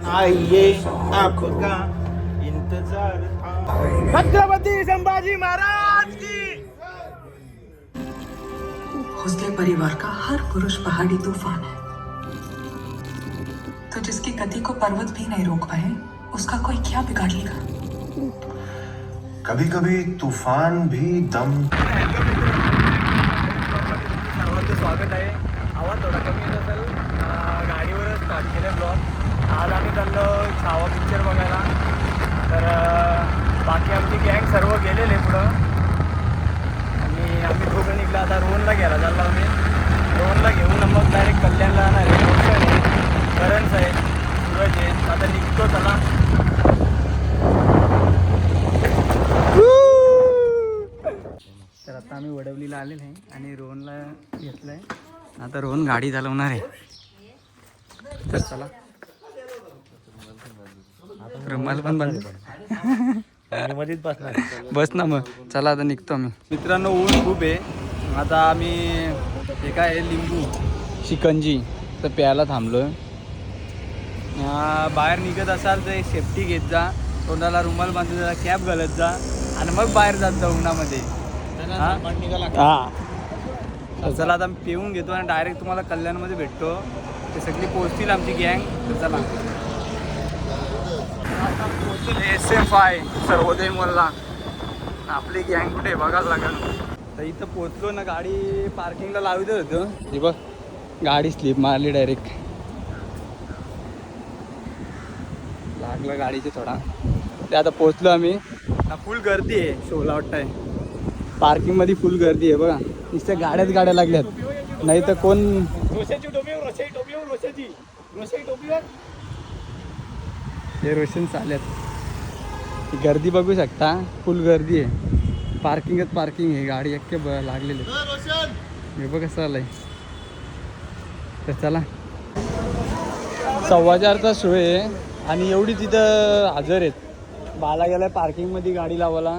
आइए आपका इंतजार था। छत्रपति संभाजी महाराज की। भोसले परिवार का हर पुरुष पहाड़ी तूफान है, तो जिसकी गति को पर्वत भी नहीं रोक पाए उसका कोई क्या बिगाड़ लेगा। कभी कभी तूफान भी दम। सर्वांचं स्वागत आहे. आवाज थोडा कमी येत असेल, गाडीवरच स्टार्ट केलं ब्लॉग. आज आम्ही चाललो छावा पिक्चर बघायला. तर बाकी आमची गँग सर्व गेलेले पुढं आणि आम्ही दोघं निघलो. आता रोहनला घ्यायला चाललो आम्ही. रोहनला घेऊन मग डायरेक्ट कल्याणला जाणार आहे. रोशन आहे, करण आहे, सूरज आहे. आता निघतो चला. तर आता आम्ही वडवलीला आलेलो आहे आणि रोहनला घेतलं आहे. आता रोहन गाडी चालवणार आहे. तर चला. रुमाल पण बंद. बस ना मग. चला आता निघतो आम्ही. मित्रांनो ऊन खूप आहे. आता आम्ही हे काय आहे लिंबू शिकंजी तर प्यायला थांबलो. बाहेर निघत असाल तर सेफ्टी घेत जा, तोंडाला रुमाल बांधून जा, कॅप घालत जा आणि मग बाहेर जात जा उन्हामध्ये. हां चला आता पिऊन घेतो आणि डायरेक्ट तुम्हाला कल्याणमध्ये भेटतो. ते सगळी पोहोचतील आमची गँग. तर चला SM5 सर्वोदय मॉलला. आपली गँग कुठे बघायला लागेल. तर इथं पोचलो ना, गाडी पार्किंगला लावत होतं. हे बघ गाडी स्लिप मारली डायरेक्ट. लागलं गाडीचे थोडा. ते आता पोचलो आम्ही. फुल गर्दी आहे. शोला वाटतंय पार्किंगमध्ये फुल गर्दी आहे बघा. नुसत्या गाड्या लागल्यात. नाही तर कोण हे रोशन चालल्यात. ती गर्दी बघू शकता. फुल गर्दी आहे. पार्किंगच पार्किंग आहे. गाडी अख्खे लागलेले. हे बघ कसं आलंय. तर चला 4:15चा शो आहे आणि एवढी तिथं हजर आहेत. बाला गेलाय पार्किंगमध्ये गाडी लावायला.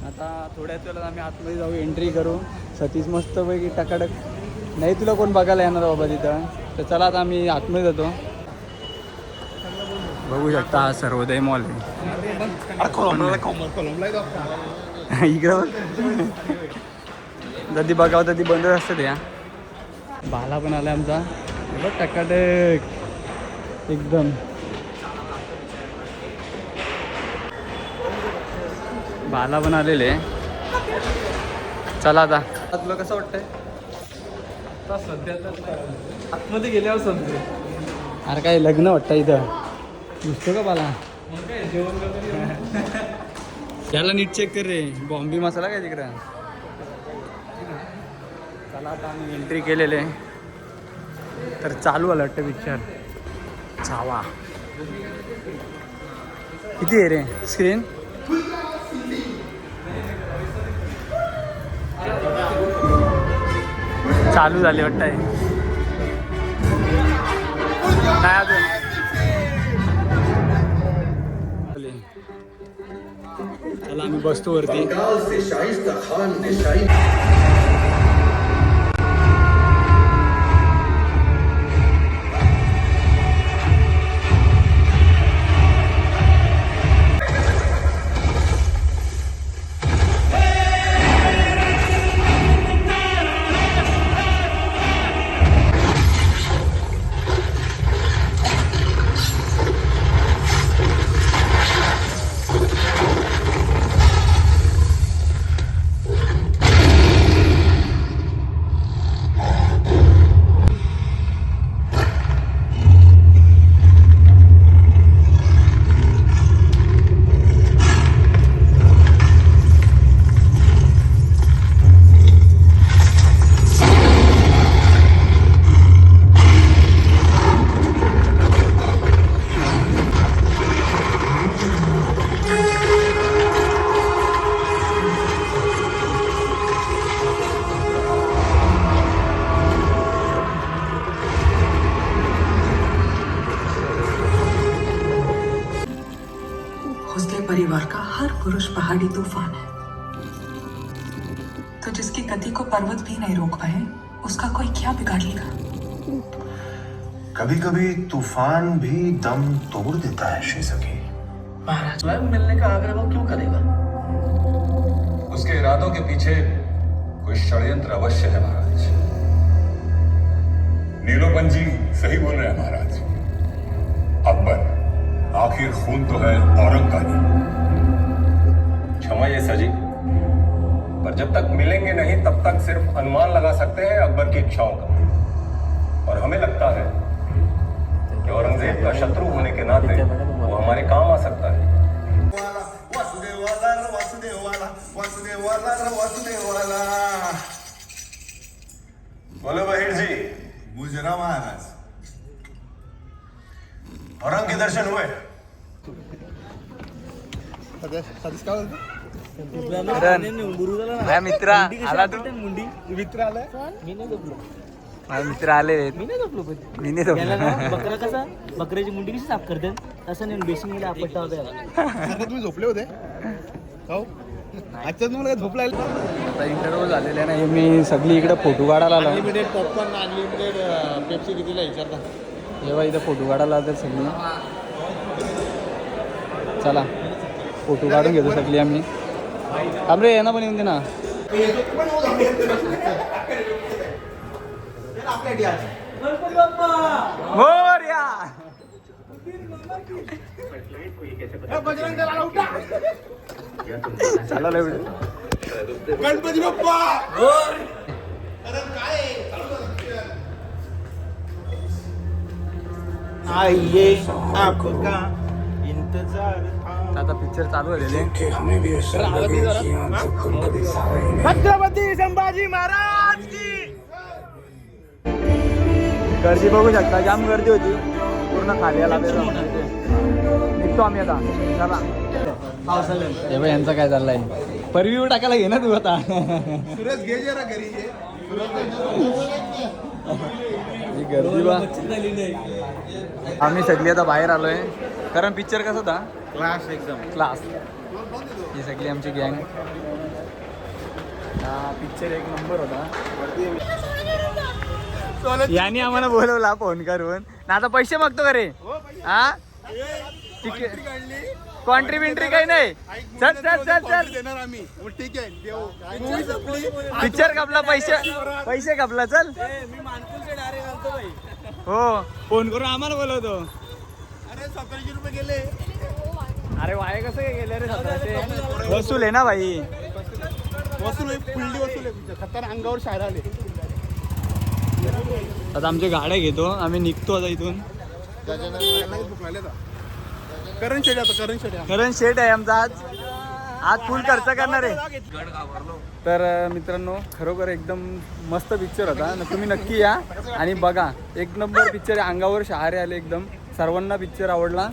आता थोड्याच वेळात आम्ही आतमध्ये जाऊ, एंट्री करू. सतीश मस्तपैकी टकाटक. नाही तुला कोण बघायला येणार बाबा तिथं. तर चला आता आम्ही आतमध्ये जातो. बघू शकता हा सर्वोदय मॉल आहे. इकडं जर बघावं तर ती बंद असतं त्या. बाला पण आला आमचा. बघ टकाटक एकदम. बाला पण आलेले. चला आता तुला कसं वाटतंय सध्या आतमध्ये गेल्यावर समजेल. अरे काय लग्न वाटतं इथं. दिसतो का बाला. त्याला नीट चेक कर रे. बॉम्बे मसाला काय तिकडं. चला आता आम्ही एंट्री केलेले. तर चालू आलं वाटतं पिक्चर छावा. किती आहे रे स्क्रीन. चालू झाले वाटतंय. नाही अजून. चला आम्ही बसतो वरती. परिवार का हर पुरुष पहाड़ी तूफान है, तो जिसकी गति को पर्वत भी नहीं रोक पाए उसका कोई क्या बिगाड़ लेगा। कभी कभी तूफान भी दम तोड़ देता है शेज़की। महाराज स्वयं मिलने का आग्रह वो क्यों करेगा? उसके इरादों के पीछे कोई षड्यंत्र अवश्य है महाराज। नीलोपन जी सही बोल रहे हैं महाराज। अकबर आखिर खून तो है औरंग का ही। क्षमा ये सजी, पर जब तक मिलेंगे नहीं तब तक सिर्फ अनुमान लगा सकते हैं अकबर की इच्छाओं का। और हमें लगता है कि औरंगजेब का शत्रु होने के नाते वो हमारे काम आ सकता है। बोलो बहिर जी। मुजरा महाराज, औरंग के दर्शन हुए? माझ्या मित्र आला तू मित्र आलाय. माझे मित्र आले मी नाही झोपलो पण मी नाही त्याला झोपलो. ना बकरा कसा बकऱ्याची मुंडी कशी साफ करतात तसं नाही बेसिंग मध्ये आपट्टा होता याला. तुम्ही झोपले होते हो आजच्या तुम्हाला झोप लागली. आता इंटरव्ह्यू झालेला नाही. मी सगळी इकडे फोटो काढायला आलो. अनलिमिटेड पॉपकॉर्न अनलिमिटेड पेप्सी कितीला विचारता. जेव्हा इथं फोटो काढायला तर सगळी चला फोटो काढून घेतो सगळी आम्ही. थांब रे यांना पण येऊन दे ना. मोरया. चला लय गणपती बाप्पा. आइए आपका इंतजार था. आता पिक्चर चालू झालेले. छत्रपती संभाजी महाराज की. गर्दी बघू शकता, जाम गर्दी होती. पूर्ण खाली आला निघतो आम्ही आता. चला हे बघ यांचं काय चाललंय. परव्यू टाकायला घे ना तू आता. सुरज घे जरा घरी ये. ही गर्दी बा. आम्ही सगळी आता बाहेर आलोय कारण पिक्चर कसा होता. क्लास एकदम क्लास. ही सगळी आमची गँग. हा पिक्चर एक नंबर होता. यांनी आम्हाला बोलवला फोन करून ना. आता पैसे मागतो का रे. हा तिकीट कॉन्ट्रीब्युंट्री काही नाही. चल चल चल चल देणार आम्ही. ठीक आहे देऊ. पिक्चर कापला. पैसे कापला. चल मी मानकुलचे डायरेक्ट आणतो भाई. हो फोन करून आम्हाला बोलवतो. अरे 1700 रुपये गेले. अरे वाय कसं काय गेले रे. 1700 वसूल आहे ना भाई. वसूल फुल्ली वसूल आहे. खतर अंगावर शाळा आले. आता आमच्या गाड्या घेतो आम्ही. निघतो आता इथून. करण शेड आता करण शेड. करण शेट आहे आमचा. आज फुल खर्च करणार आहे. तर मित्रांनो खरोखर एकदम मस्त पिक्चर होता. तुम्ही नक्की या आणि बघा. एक नंबर पिक्चर आहे. अंगावर शहारे आले एकदम. सर्वांना पिक्चर आवडला.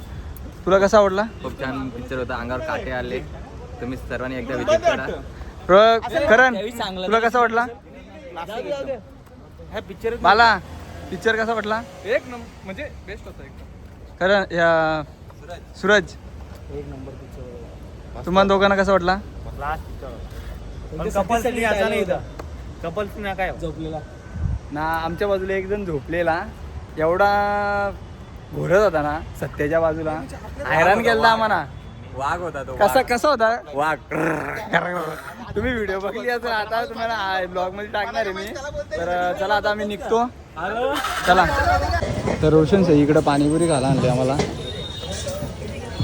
तुला कसा आवडला. खूप छान पिक्चर होता. अंगावर काटे आले. तुम्ही सर्वांनी एकदा विजिट करा. करण तुला कसा वाटला. हा पिक्चर मला पिक्चर कसा वाटला. एक नंबर म्हणजे बेस्ट होता एकदम. करण या सूरज एक नंबर पिक्चर. तुम्हाला दोघांना कसा वाटला. Class picture. कपल्स याचा नाही इथं. कपल्स ना काय झोपलेला ना. आमच्या बाजूला एक जण झोपलेला. एवढा घोरत होता ना सत्याच्या बाजूला. हैराण केला आम्हाला. वाघ होता तो. कसा होता वाघ. तुम्ही व्हिडिओ बघली असेल. आता तुम्हाला ब्लॉग मध्ये टाकणार आहे मी. तर चला आता आम्ही निघतो. चला. तर रोशन सई इकडं पाणीपुरी खायला आणली आम्हाला.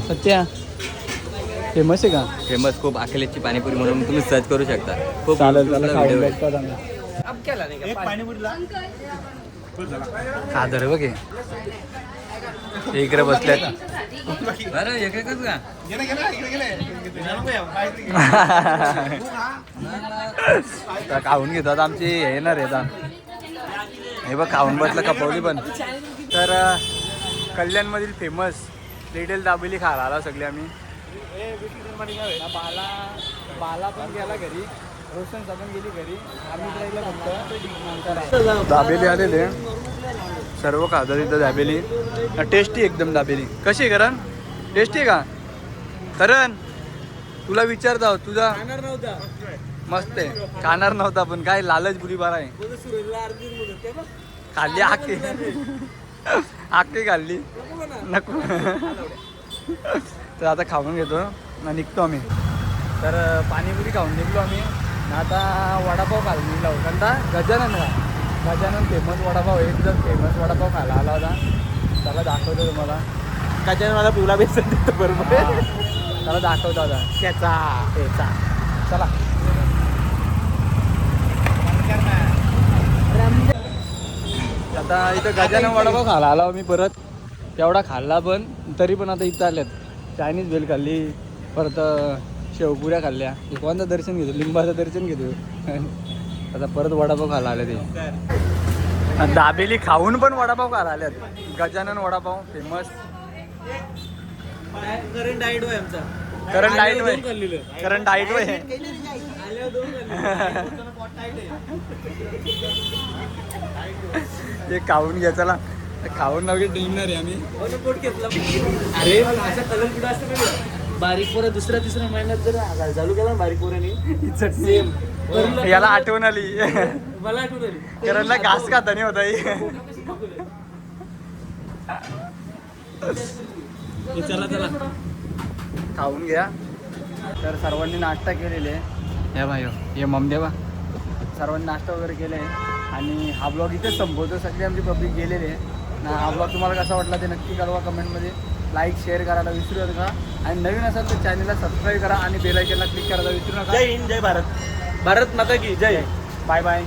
सत्या फेमस आहे का. फेमस खूप. अखिलेशची पाणीपुरी म्हणून तुम्ही सर्च करू शकता. खूप चालेल उत्कृष्ट चालेल. व्हिडिओ आहे. खाऊन आम्ही. एक पाणीपुरीला साधर बघ हे. इकडे बसले आता. बरं एकच का. गेले गेले इकडे गेले. तर खाऊन घेतो आता. आमची हे येणार आहे आता. हे बघ खाऊन बसलं कपवली पण. तर कल्याणमधील फेमस लिटिल दाबेली खायला आला सगळे आम्ही. बाला पण गेला घरी. रोशन पण गेली घरी. आम्ही राहिला फक्त. दाबेली आलेले सर्व खातात इथं. दाबेली टेस्टी एकदम. दाबेली कशी आहे करण. टेस्टी आहे का करण. तुला विचारता तुझा मस्त आहे. खाणार नव्हता पण काय लालच बुरी बारा आहे. खाल्ली हाके. आखी खाल्ली नको. तर आता खाऊन घेतो ना निघतो आम्ही. तर पाणीपुरी खाऊन निघलो आम्ही. आता वडापाव खायला निघलो. कोणता गजानन का गजानन फेमस वडापाव एकदम फेमस वडापाव खायला आला होता. त्याला दाखवतो तुम्हाला. गजानन मला पिवला बेसन देतो बरोबर. त्याला दाखवतो आता त्याचा. चला आता इथं गजानन वडापाव खायला आला मी परत. तेवढा खाल्ला पण तरी पण आता इथं आल्यात. चायनीज भेल खाल्ली, परत शेवपुऱ्या खाल्ल्या. कोणतं दर्शन घेतो, लिंबाचं दर्शन घेतो. आता परत वडापाव खायला आले ते. दाबेली खाऊन पण वडापाव खायला आल्यात. Gajanan vada pav famous. Current diet होय आमचा. करंट डाईट होय. करंट डाईट होय. ते खाऊन घ्या. चला खाऊन नव्हे निघणार आहे आम्ही. पोट घेतला. अरे असा कलर कुठं असतं माहिती? बारीक पोरं दुसऱ्या तिसऱ्या महिन्यात जर चालू केला बारीक पोरांनी सेम. याला आठवण आली. मला आठवण आली. करणला घास खाता नाही होता. चला चला खाऊन घ्या. तर सर्वांनी नाश्ता केलेले आहे. हे भाई हे ममदेवा सर्वांनी नाश्ता वगैरे केले आहे. आणि हा ब्लॉग इथेच संपवतो. सगळे आमची पब्लिक गेलेले आहे ना. हा ब्लॉग तुम्हाला कसा वाटला ते नक्की कळवा कमेंटमध्ये. लाईक शेअर करायला विसरू नका. आणि नवीन असाल तर चॅनलला सबस्क्राईब करा आणि बेल आयकॉनला क्लिक करायला विसरू नका. जय हिंद जय भारत. भारत माता की जय. Bye bye.